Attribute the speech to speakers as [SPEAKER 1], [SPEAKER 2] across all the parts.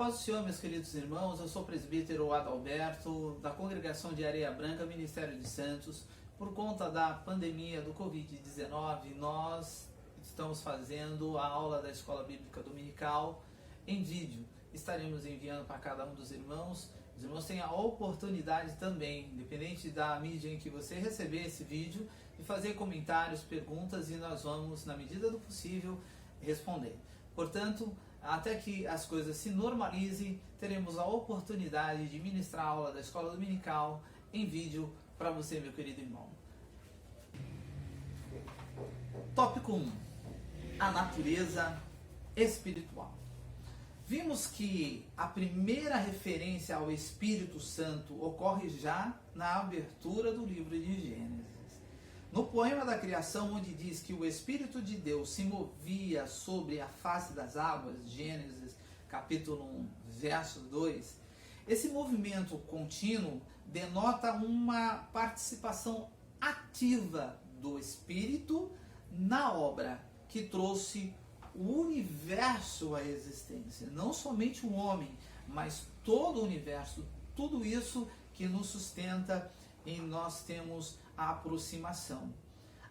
[SPEAKER 1] paz do Senhor, meus queridos irmãos, eu sou o presbítero Adalberto, da Congregação de Areia Branca, Ministério de Santos. Por conta da pandemia do Covid-19, nós estamos fazendo a aula da Escola Bíblica Dominical em vídeo. Estaremos enviando para cada um dos irmãos. Os irmãos têm a oportunidade também, independente da mídia em que você receber esse vídeo, de fazer comentários, perguntas, e nós vamos, na medida do possível, responder. Portanto, até que as coisas se normalizem, teremos a oportunidade de ministrar a aula da Escola Dominical em vídeo para você, meu querido irmão. Tópico 1. A natureza espiritual. Vimos que a primeira referência ao Espírito Santo ocorre já na abertura do livro de Gênesis. No poema da criação, onde diz que o Espírito de Deus se movia sobre a face das águas, Gênesis capítulo 1, verso 2, esse movimento contínuo denota uma participação ativa do Espírito na obra que trouxe o universo à existência. Não somente o homem, mas todo o universo, tudo isso que nos sustenta, e nós temos a aproximação.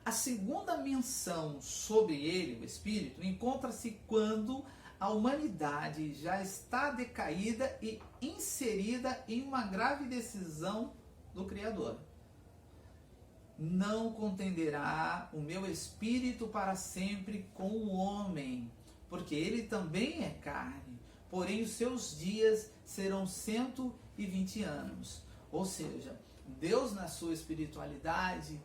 [SPEAKER 1] A segunda menção sobre ele, o Espírito, encontra-se quando a humanidade já está decaída e inserida em uma grave decisão do Criador. Não contenderá o meu Espírito para sempre com o homem, porque ele também é carne, porém os seus dias serão 120 anos. Ou seja, Deus, na sua espiritualidade,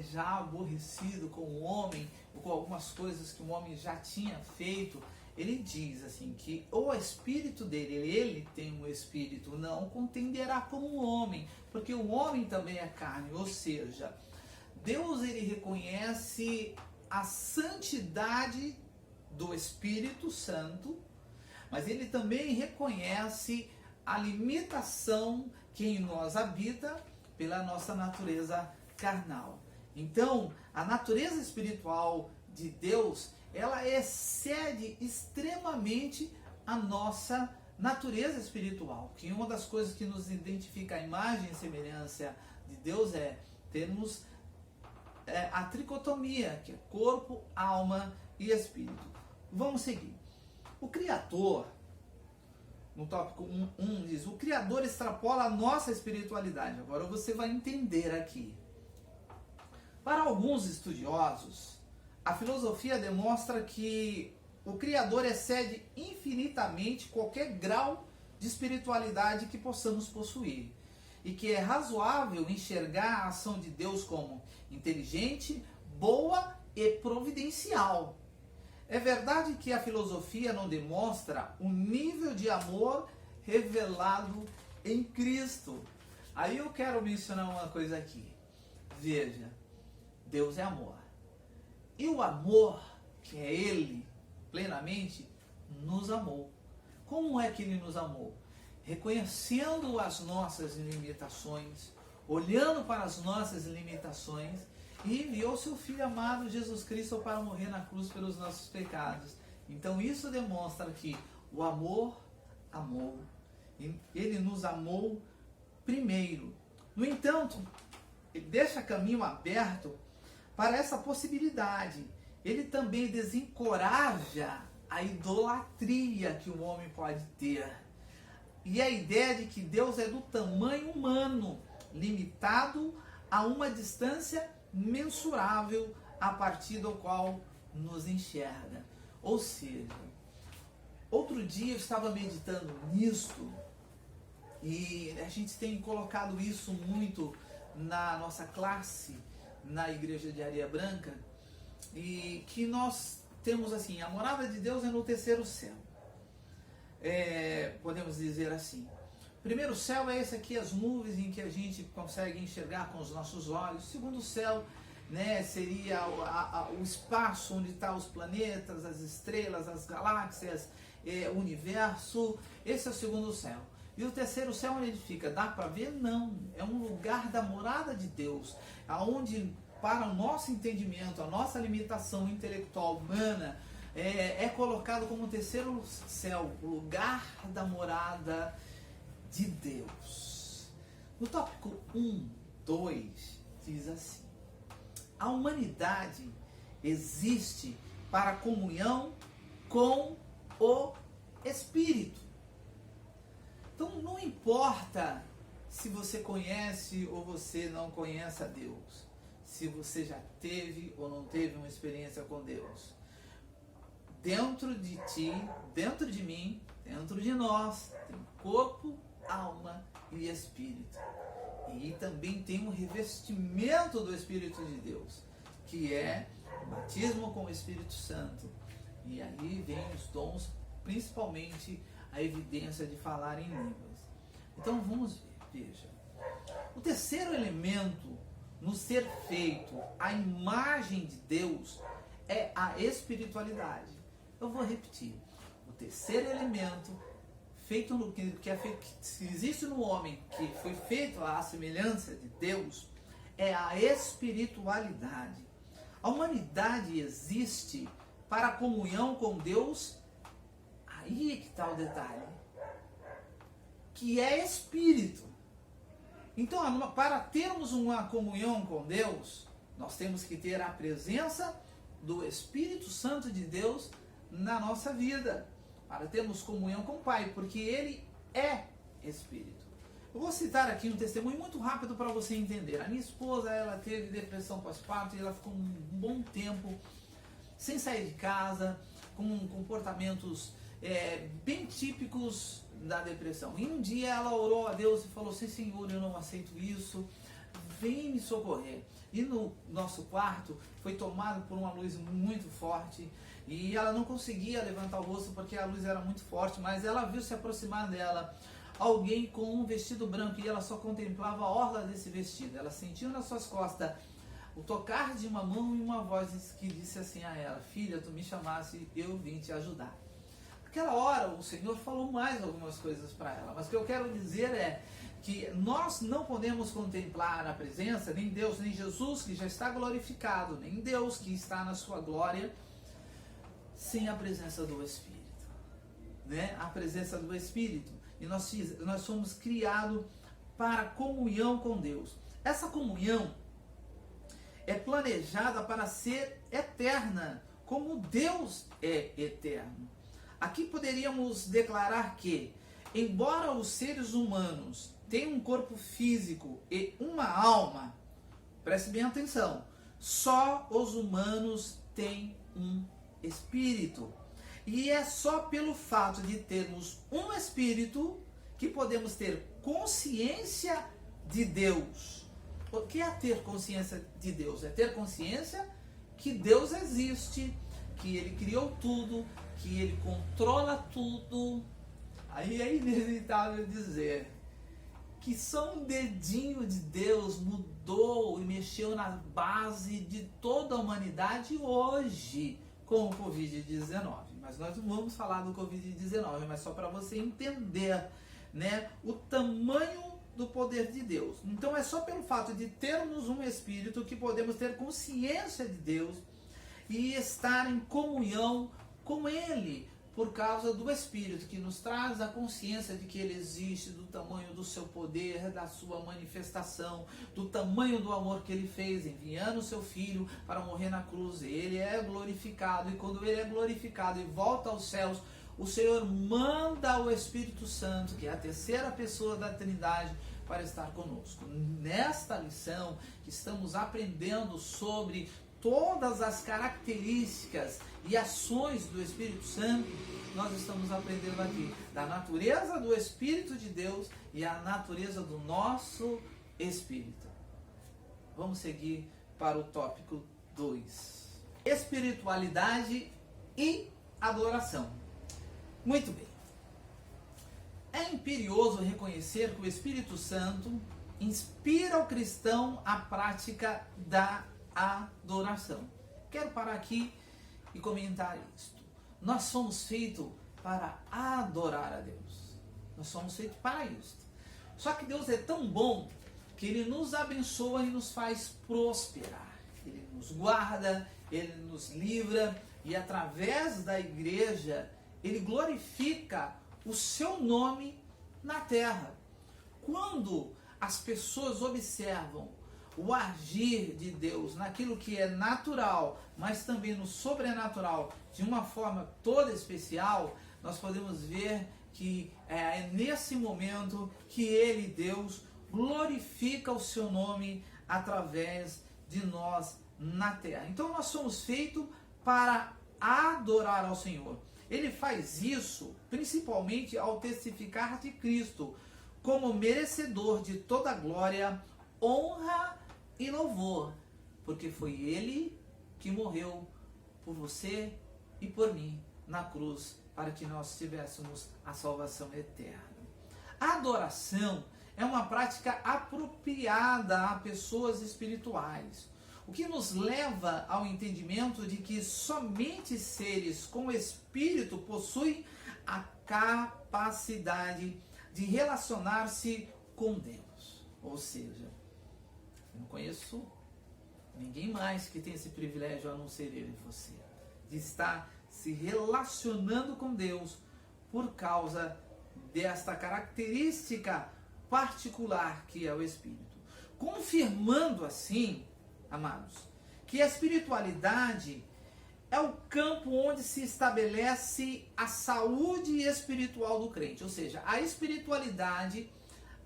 [SPEAKER 1] já aborrecido com o homem, com algumas coisas que o homem já tinha feito, ele diz assim que o espírito dele, ele tem um espírito, não contenderá como o homem, porque o homem também é carne. Ou seja, Deus, ele reconhece a santidade do Espírito Santo, mas ele também reconhece a limitação que em nós habita pela nossa natureza carnal. Então, a natureza espiritual de Deus, ela excede extremamente a nossa natureza espiritual. Que uma das coisas que nos identifica a imagem e semelhança de Deus é termos a tricotomia, que é corpo, alma e espírito. Vamos seguir. O Criador, no tópico 1, diz: o Criador extrapola a nossa espiritualidade. Agora você vai entender aqui. Para alguns estudiosos, a filosofia demonstra que o Criador excede infinitamente qualquer grau de espiritualidade que possamos possuir, e que é razoável enxergar a ação de Deus como inteligente, boa e providencial. É verdade que a filosofia não demonstra o nível de amor revelado em Cristo. Aí eu quero mencionar uma coisa aqui. Veja, Deus é amor. E o amor, que é Ele, plenamente, nos amou. Como é que Ele nos amou? Reconhecendo as nossas limitações, olhando para as nossas limitações, e enviou seu Filho amado Jesus Cristo para morrer na cruz pelos nossos pecados. Então isso demonstra que o amor amou. Ele nos amou primeiro. No entanto, ele deixa caminho aberto para essa possibilidade. Ele também desencoraja a idolatria que o homem pode ter. E a ideia de que Deus é do tamanho humano, limitado a uma distância mensurável a partir do qual nos enxerga. Ou seja, outro dia eu estava meditando nisto, e a gente tem colocado isso muito na nossa classe, na igreja de Areia Branca, e que nós temos assim, a morada de Deus é no terceiro céu. Podemos dizer assim. O primeiro céu é esse aqui, as nuvens em que a gente consegue enxergar com os nossos olhos. O segundo céu, seria o espaço onde estão os planetas, as estrelas, as galáxias, o universo. Esse é o segundo céu. E o terceiro céu, onde ele fica? Dá para ver? Não. É um lugar da morada de Deus, aonde, para o nosso entendimento, a nossa limitação intelectual humana, é colocado como o terceiro céu, o lugar da morada de Deus. No tópico 1, 2, diz assim: a humanidade existe para comunhão com o Espírito. Então não importa se você conhece ou você não conhece a Deus, se você já teve ou não teve uma experiência com Deus. Dentro de ti, dentro de mim, dentro de nós, tem corpo, alma e espírito. E também tem um revestimento do Espírito de Deus, que é o batismo com o Espírito Santo. E aí vem os dons, principalmente a evidência de falar em línguas. Então vamos ver, veja. O terceiro elemento no ser feito à imagem de Deus é a espiritualidade. Eu vou repetir. O terceiro elemento feito no, que é feito, que existe no homem, que foi feito à semelhança de Deus, é a espiritualidade. A humanidade existe para a comunhão com Deus. Aí é que está o detalhe, que é espírito. Então, para termos uma comunhão com Deus, nós temos que ter a presença do Espírito Santo de Deus na nossa vida, para termos comunhão com o Pai, porque Ele é Espírito. Eu vou citar aqui um testemunho muito rápido para você entender. A minha esposa, ela teve depressão pós-parto e ela ficou um bom tempo sem sair de casa, com comportamentos bem típicos da depressão. E um dia ela orou a Deus e falou assim: Senhor, eu não aceito isso, vem me socorrer. E no nosso quarto foi tomado por uma luz muito forte e ela não conseguia levantar o rosto porque a luz era muito forte, mas ela viu se aproximar dela alguém com um vestido branco e ela só contemplava a orla desse vestido. Ela sentiu nas suas costas o tocar de uma mão e uma voz que disse assim a ela: filha, tu me chamaste, eu vim te ajudar. Naquela hora o Senhor falou mais algumas coisas para ela, mas o que eu quero dizer é que nós não podemos contemplar a presença, nem Deus, nem Jesus, que já está glorificado, nem Deus, que está na sua glória, sem a presença do Espírito, né? A presença do Espírito. E nós somos criados para comunhão com Deus. Essa comunhão é planejada para ser eterna, como Deus é eterno. Aqui poderíamos declarar que, embora os seres humanos tenham um corpo físico e uma alma, preste bem atenção, só os humanos têm um espírito. E é só pelo fato de termos um espírito que podemos ter consciência de Deus. O que é ter consciência de Deus? É ter consciência que Deus existe, que Ele criou tudo, que Ele controla tudo. Aí é inevitável dizer que só um dedinho de Deus mudou e mexeu na base de toda a humanidade hoje com o Covid-19. Mas nós não vamos falar do Covid-19, mas só para você entender, né, o tamanho do poder de Deus. Então é só pelo fato de termos um Espírito que podemos ter consciência de Deus e estar em comunhão com Ele, por causa do Espírito, que nos traz a consciência de que Ele existe, do tamanho do seu poder, da sua manifestação, do tamanho do amor que Ele fez, enviando o seu Filho para morrer na cruz. Ele é glorificado, e quando Ele é glorificado e volta aos céus, o Senhor manda o Espírito Santo, que é a terceira pessoa da Trindade, para estar conosco. Nesta lição que estamos aprendendo sobre todas as características e ações do Espírito Santo, nós estamos aprendendo aqui da natureza do Espírito de Deus e a natureza do nosso Espírito. Vamos seguir para o tópico 2. Espiritualidade e adoração. Muito bem. É imperioso reconhecer que o Espírito Santo inspira o cristão à prática da adoração. Quero parar aqui e comentar isto. Nós somos feitos para adorar a Deus. Nós somos feitos para isto. Só que Deus é tão bom que Ele nos abençoa e nos faz prosperar. Ele nos guarda, Ele nos livra e através da igreja Ele glorifica o seu nome na terra. Quando as pessoas observam o agir de Deus naquilo que é natural, mas também no sobrenatural, de uma forma toda especial, nós podemos ver que é nesse momento que Ele, Deus, glorifica o seu nome através de nós na terra. Então nós somos feitos para adorar ao Senhor. Ele faz isso principalmente ao testificar de Cristo como merecedor de toda glória, honra e louvor, porque foi Ele que morreu por você e por mim na cruz para que nós tivéssemos a salvação eterna. A adoração é uma prática apropriada a pessoas espirituais, o que nos leva ao entendimento de que somente seres com espírito possuem a capacidade de relacionar-se com Deus. Ou seja, eu não conheço ninguém mais que tem esse privilégio a não ser ele e você, de estar se relacionando com Deus por causa desta característica particular que é o Espírito. Confirmando assim, amados, que a espiritualidade é o campo onde se estabelece a saúde espiritual do crente. Ou seja, a espiritualidade,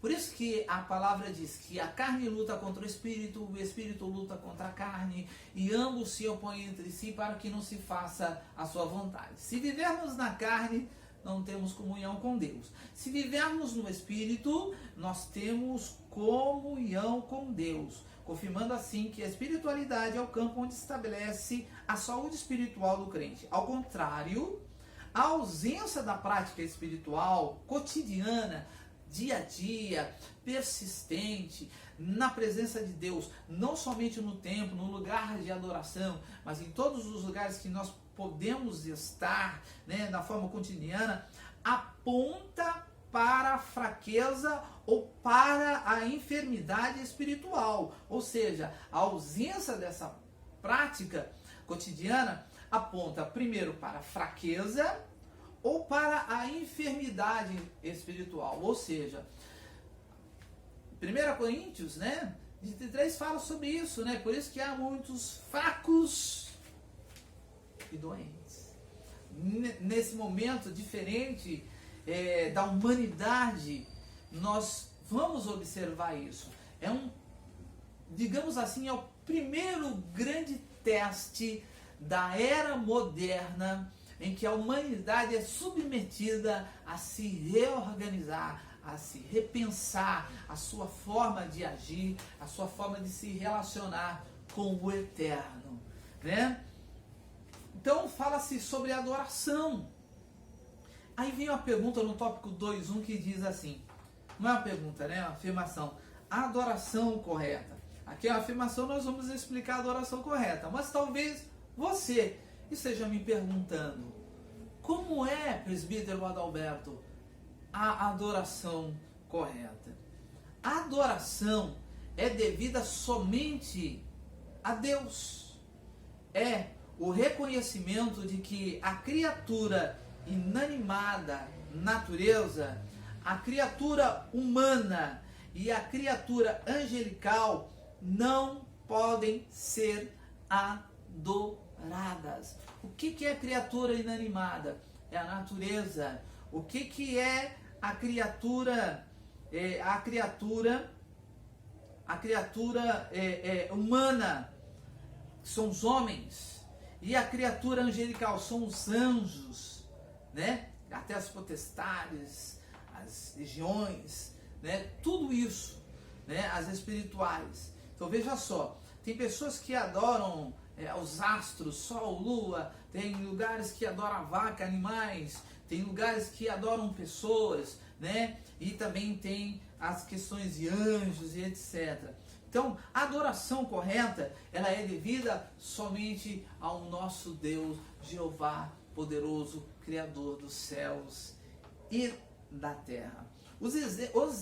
[SPEAKER 1] por isso que a palavra diz que a carne luta contra o espírito luta contra a carne, e ambos se opõem entre si para que não se faça a sua vontade. Se vivermos na carne, não temos comunhão com Deus. Se vivermos no Espírito, nós temos comunhão com Deus. Confirmando assim que a espiritualidade é o campo onde se estabelece a saúde espiritual do crente. Ao contrário, a ausência da prática espiritual cotidiana, dia a dia, persistente, na presença de Deus, não somente no templo, no lugar de adoração, mas em todos os lugares que nós podemos estar, né, na forma cotidiana, aponta para a fraqueza ou para a enfermidade espiritual. Ou seja, a ausência dessa prática cotidiana aponta primeiro para a fraqueza ou para a enfermidade espiritual. Ou seja, 1 Coríntios, né, 23 fala sobre isso, né? Por isso que há muitos fracos e doentes. Nesse momento diferente da humanidade, nós vamos observar isso. É digamos assim, é o primeiro grande teste da era moderna em que a humanidade é submetida a se reorganizar, a se repensar a sua forma de agir, a sua forma de se relacionar com o eterno, né? Então fala-se sobre adoração. Aí vem uma pergunta no tópico 2.1 que diz assim, não é uma pergunta, né? É uma afirmação. A adoração correta. Aqui é uma afirmação, nós vamos explicar a adoração correta. Mas talvez você esteja me perguntando, como é, presbítero Adalberto, a adoração correta? A adoração é devida somente a Deus. É o reconhecimento de que a criatura inanimada, natureza, a criatura humana e a criatura angelical não podem ser adoradas. O que é criatura inanimada? É a natureza. O que é a criatura? A criatura humana são os homens, e a criatura angelical são os anjos, né? Até as potestades, as legiões, né? Tudo isso, né? As espirituais. Então veja só, tem pessoas que adoram os astros, sol, lua, tem lugares que adoram a vaca, animais, tem lugares que adoram pessoas, né? E também tem as questões de anjos e etc. Então, a adoração correta, ela é devida somente ao nosso Deus, Jeová, poderoso, Criador dos céus e da terra. Os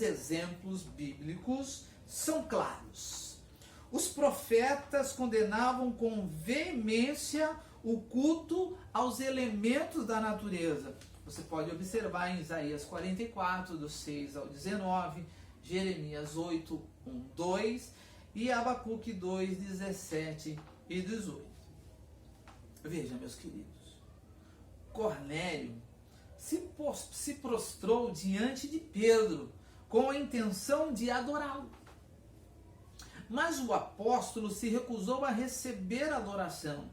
[SPEAKER 1] exemplos bíblicos são claros. Os profetas condenavam com veemência o culto aos elementos da natureza. Você pode observar em Isaías 44, do 6 ao 19, Jeremias 8, 1, 2 e Abacuque 2, 17 e 18. Veja, meus queridos, Cornélio se prostrou diante de Pedro com a intenção de adorá-lo. Mas o apóstolo se recusou a receber a adoração.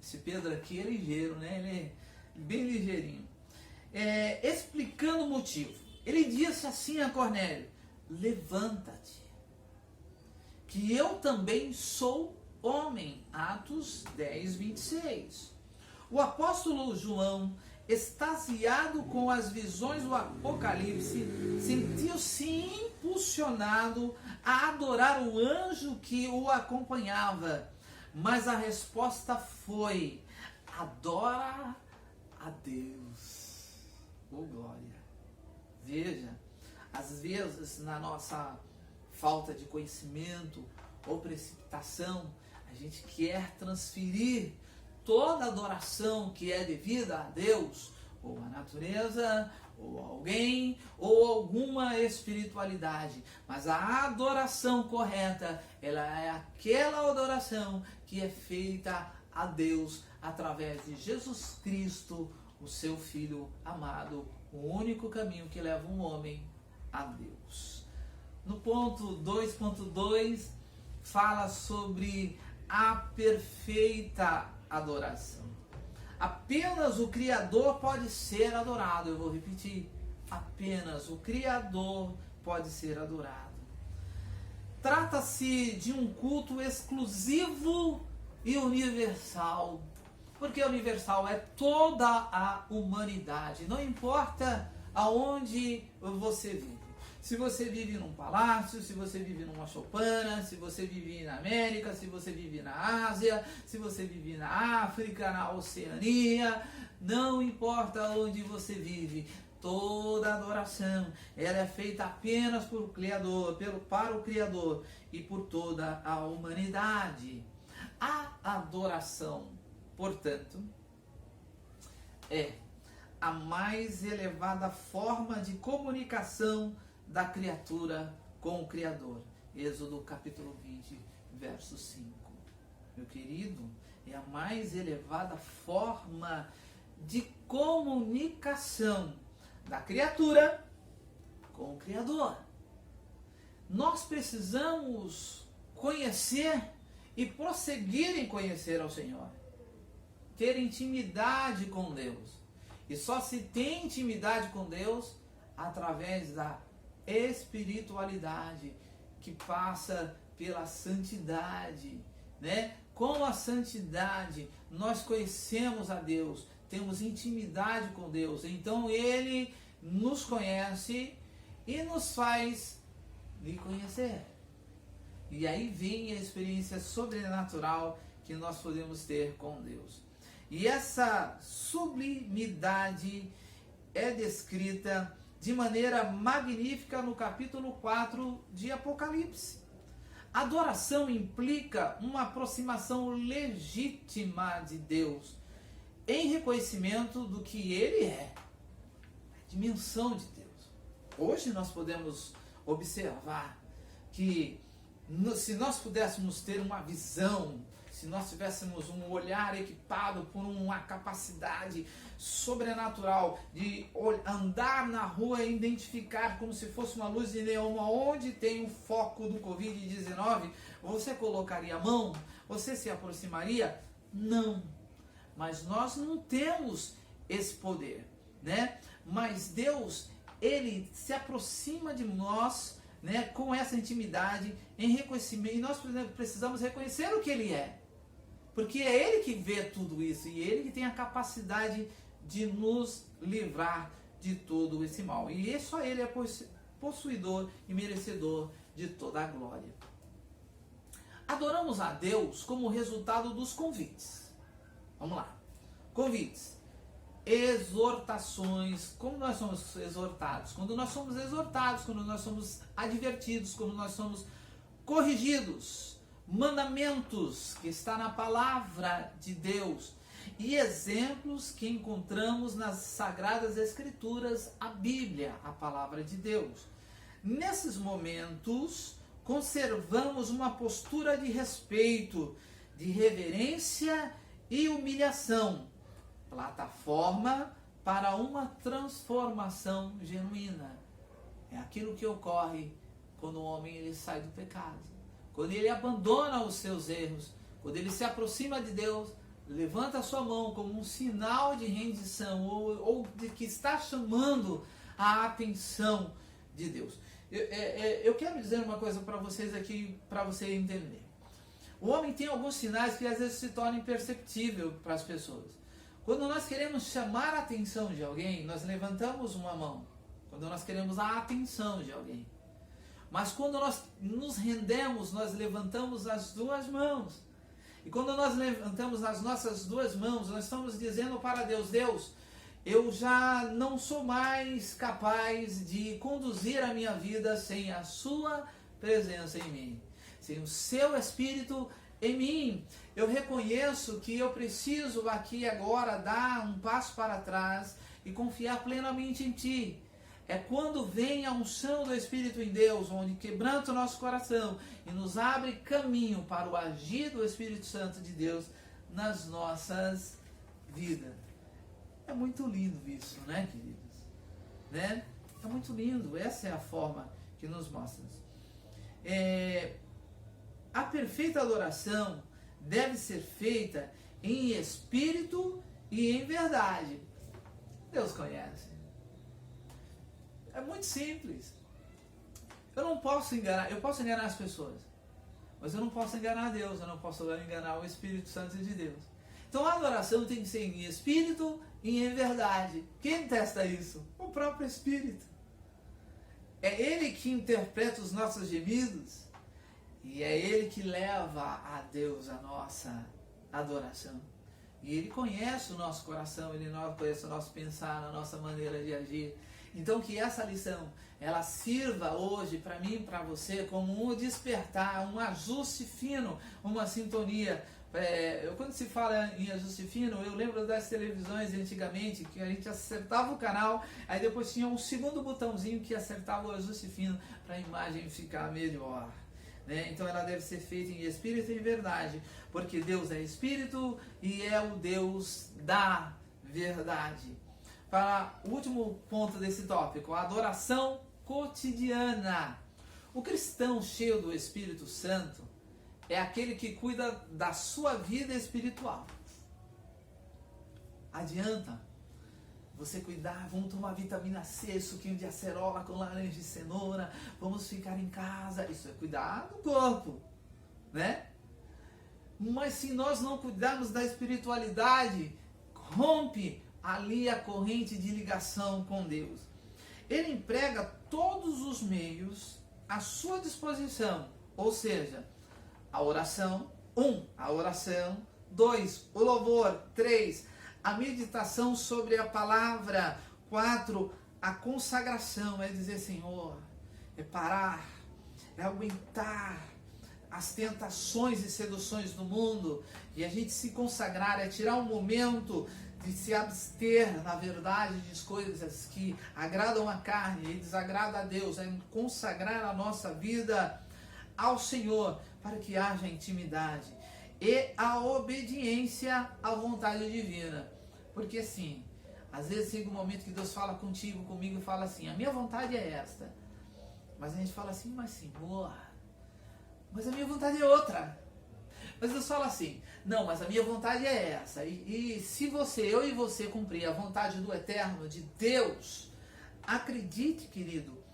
[SPEAKER 1] Esse Pedro aqui é ligeiro, né? Ele é bem ligeirinho. Explicando o motivo. Ele disse assim a Cornélio: levanta-te, que eu também sou homem. Atos 10, 26. O apóstolo João, extasiado com as visões do Apocalipse, sentiu-se impulsionado a adorar o anjo que o acompanhava. Mas a resposta foi: adora a Deus. Oh, glória! Veja, às vezes na nossa falta de conhecimento ou precipitação, a gente quer transferir toda adoração que é devida a Deus, ou a natureza, ou alguém, ou alguma espiritualidade. Mas a adoração correta, ela é aquela adoração que é feita a Deus através de Jesus Cristo, o seu Filho amado, o único caminho que leva um homem a Deus. No ponto 2.2 fala sobre a perfeita adoração. Apenas o Criador pode ser adorado. Eu vou repetir. Apenas o Criador pode ser adorado. Trata-se de um culto exclusivo e universal. Porque universal é toda a humanidade. Não importa aonde você vive. Se você vive num palácio, se você vive numa choupana, se você vive na América, se você vive na Ásia, se você vive na África, na Oceania, não importa onde você vive, toda adoração ela é feita apenas por Criador, para o Criador e por toda a humanidade. A adoração, portanto, é a mais elevada forma de comunicação da criatura com o Criador. Êxodo capítulo 20, verso 5. Meu querido, é a mais elevada forma de comunicação da criatura com o Criador. Nós precisamos conhecer e prosseguir em conhecer ao Senhor. Ter intimidade com Deus. E só se tem intimidade com Deus através da espiritualidade que passa pela santidade, né? Com a santidade nós conhecemos a Deus, temos intimidade com Deus, então Ele nos conhece e nos faz lhe conhecer. E aí vem a experiência sobrenatural que nós podemos ter com Deus. E essa sublimidade é descrita de maneira magnífica no capítulo 4 de Apocalipse. Adoração implica uma aproximação legítima de Deus em reconhecimento do que Ele é, a dimensão de Deus. Hoje nós podemos observar que se nós pudéssemos ter uma visão, se nós tivéssemos um olhar equipado por uma capacidade sobrenatural de andar na rua e identificar como se fosse uma luz de neon onde tem o foco do Covid-19, você colocaria a mão? Você se aproximaria? Não. Mas nós não temos esse poder, né? Mas Deus, Ele se aproxima de nós, né, com essa intimidade, em reconhecimento, e nós precisamos reconhecer o que Ele é. Porque é Ele que vê tudo isso e Ele que tem a capacidade de nos livrar de todo esse mal. E só Ele é possuidor e merecedor de toda a glória. Adoramos a Deus como resultado dos convites. Vamos lá. Convites. Exortações. Como nós somos exortados? Quando nós somos exortados, quando nós somos advertidos, quando nós somos corrigidos. mandamentos que está na palavra de Deus e exemplos que encontramos nas Sagradas Escrituras, a Bíblia, a palavra de Deus. Nesses momentos, conservamos uma postura de respeito, de reverência e humilhação, plataforma para uma transformação genuína. É aquilo que ocorre quando o homem ele sai do pecado, quando ele abandona os seus erros, quando ele se aproxima de Deus, levanta a sua mão como um sinal de rendição ou de que está chamando a atenção de Deus. Eu quero dizer uma coisa para vocês aqui, para você entender. O homem tem alguns sinais que às vezes se tornam imperceptíveis para as pessoas. Quando nós queremos chamar a atenção de alguém, nós levantamos uma mão. Quando nós queremos a atenção de alguém. Mas quando nós nos rendemos, nós levantamos as duas mãos. E quando nós levantamos as nossas duas mãos, nós estamos dizendo para Deus: Deus, eu já não sou mais capaz de conduzir a minha vida sem a sua presença em mim, sem o seu Espírito em mim. Eu reconheço que eu preciso aqui agora dar um passo para trás e confiar plenamente em Ti. É quando vem a unção do Espírito em Deus, onde quebranta o nosso coração e nos abre caminho para o agir do Espírito Santo de Deus nas nossas vidas. É muito lindo isso, né, queridos? Né? É muito lindo, essa é a forma que nos mostra. A perfeita adoração deve ser feita em espírito e em verdade. Deus conhece. É muito simples. Eu não posso enganar, eu posso enganar as pessoas, mas eu não posso enganar Deus, eu não posso enganar o Espírito Santo de Deus. Então a adoração tem que ser em espírito e em verdade. Quem testa isso? O próprio Espírito. É Ele que interpreta os nossos gemidos e é Ele que leva a Deus a nossa adoração. E Ele conhece o nosso coração, Ele conhece o nosso pensar, a nossa maneira de agir. Então que essa lição, ela sirva hoje para mim e para você como um despertar, um ajuste fino, uma sintonia. Quando se fala em ajuste fino, eu lembro das televisões antigamente, que a gente acertava o canal, aí depois tinha um segundo botãozinho que acertava o ajuste fino para a imagem ficar melhor. Né? Então ela deve ser feita em espírito e em verdade, porque Deus é espírito e é o Deus da verdade. Para o último ponto desse tópico, a adoração cotidiana. O cristão cheio do Espírito Santo é aquele que cuida da sua vida espiritual. Adianta você cuidar, vamos tomar vitamina C, suquinho de acerola com laranja e cenoura, vamos ficar em casa. Isso é cuidar do corpo, né? Mas se nós não cuidarmos da espiritualidade, rompe ali a corrente de ligação com Deus. Ele emprega todos os meios à sua disposição, ou seja, a oração, a oração, 2, o louvor, 3, a meditação sobre a palavra, 4, a consagração, é dizer, Senhor, é parar, é aguentar as tentações e seduções do mundo, e a gente se consagrar, é tirar um momento de se abster, na verdade, de coisas que agradam a carne e desagradam a Deus, é consagrar a nossa vida ao Senhor, para que haja intimidade e a obediência à vontade divina. Porque assim, às vezes chega um momento que Deus fala contigo, comigo, e fala assim, a minha vontade é esta. Mas a gente fala assim, mas Senhor, mas a minha vontade é outra. Mas Deus fala assim, não, mas a minha vontade é essa. E se eu e você cumprir a vontade do Eterno, de Deus, acredite, querido,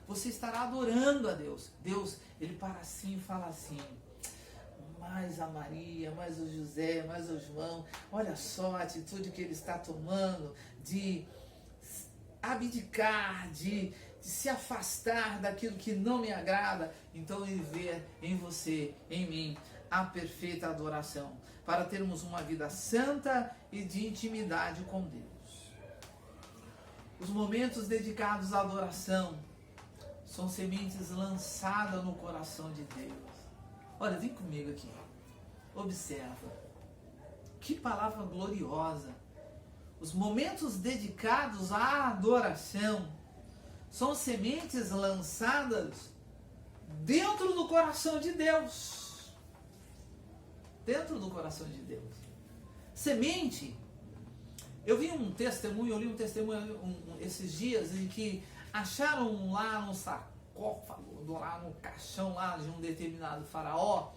[SPEAKER 1] você estará adorando a Deus. Deus, Ele para assim e fala assim, mais a Maria, mais o José, mais o João, olha só a atitude que ele está tomando de abdicar, de se afastar daquilo que não me agrada. Então Ele vê em você, em mim, a perfeita adoração, para termos uma vida santa e de intimidade com Deus. Os momentos dedicados à adoração são sementes lançadas no coração de Deus. Olha, vem comigo aqui. Observa. Que palavra gloriosa. Os momentos dedicados à adoração são sementes lançadas dentro do coração de Deus. Dentro do coração de Deus. Semente. Eu li um testemunho esses dias em que acharam lá no sarcófago, lá no caixão lá de um determinado faraó.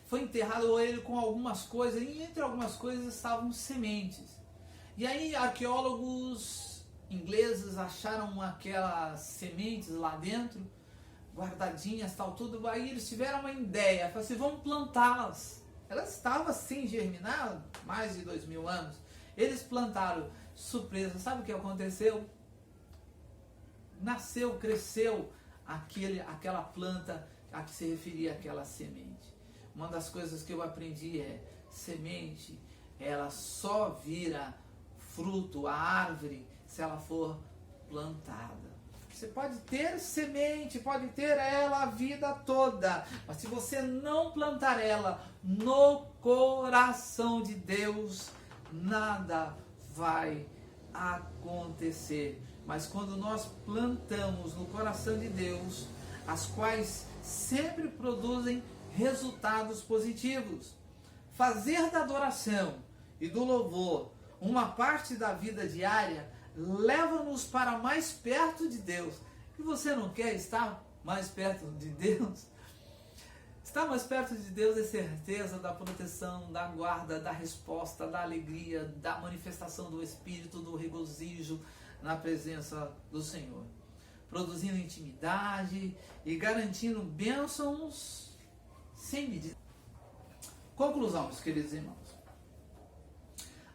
[SPEAKER 1] Foi enterrado ele com algumas coisas, e entre algumas coisas estavam sementes. E aí arqueólogos ingleses acharam aquelas sementes lá dentro, guardadinhas, tal, tudo. Aí eles tiveram uma ideia, falaram assim, vamos plantá-las. Elas estavam sem germinar, mais de 2000 anos. Eles plantaram, surpresa, sabe o que aconteceu? Nasceu, cresceu aquela planta a que se referia aquela semente. Uma das coisas que eu aprendi é, semente, ela só vira fruto, a árvore, se ela for plantada. Você pode ter semente, pode ter ela a vida toda, mas se você não plantar ela no coração de Deus, nada vai acontecer. Mas quando nós plantamos no coração de Deus, as quais sempre produzem resultados positivos. Fazer da adoração e do louvor uma parte da vida diária leva-nos para mais perto de Deus. E você não quer estar mais perto de Deus? Estar mais perto de Deus é certeza da proteção, da guarda, da resposta, da alegria, da manifestação do Espírito, do regozijo na presença do Senhor. Produzindo intimidade e garantindo bênçãos sem medida. Conclusão, meus queridos irmãos.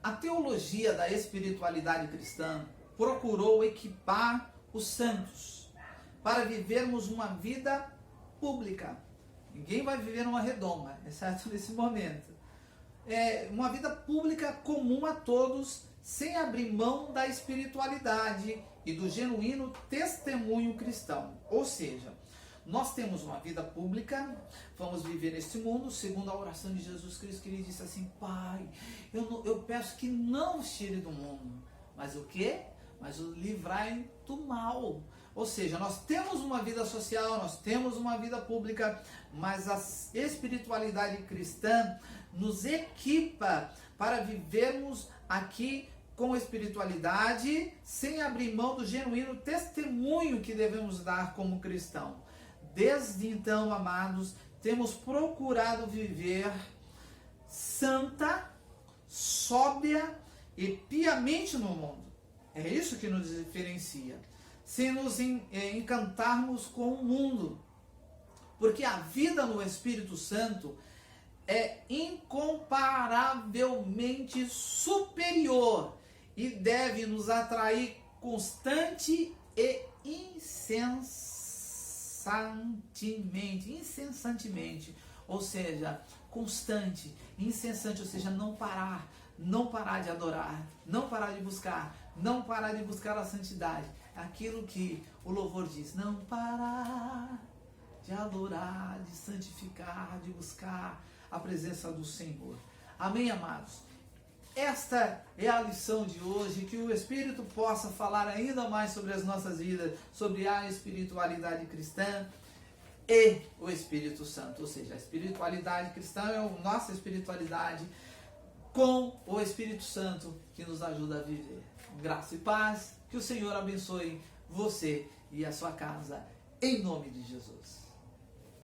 [SPEAKER 1] A teologia da espiritualidade cristã procurou equipar os santos para vivermos uma vida pública. Ninguém vai viver numa redoma, exceto nesse momento. Uma vida pública comum a todos, sem abrir mão da espiritualidade e do genuíno testemunho cristão. Ou seja, nós temos uma vida pública, vamos viver neste mundo, segundo a oração de Jesus Cristo, que ele disse assim, Pai, eu peço que não os tire do mundo, mas o quê? Mas o livrai do mal. Ou seja, nós temos uma vida social, nós temos uma vida pública, mas a espiritualidade cristã nos equipa para vivermos aqui com espiritualidade, sem abrir mão do genuíno testemunho que devemos dar como cristão. Desde então, amados, temos procurado viver santa, sóbria e piamente no mundo. É isso que nos diferencia. Sem nos encantarmos com o mundo. Porque a vida no Espírito Santo é incomparavelmente superior e deve nos atrair constante e incessantemente, ou seja, constante, incessante, ou seja, não parar de adorar, não parar de buscar a santidade. Aquilo que o louvor diz, não parar de adorar, de santificar, de buscar a presença do Senhor. Amém, amados? Esta é a lição de hoje, que o Espírito possa falar ainda mais sobre as nossas vidas, sobre a espiritualidade cristã e o Espírito Santo. Ou seja, a espiritualidade cristã é a nossa espiritualidade com o Espírito Santo que nos ajuda a viver. Graça e paz, que o Senhor abençoe você e a sua casa, em nome de Jesus.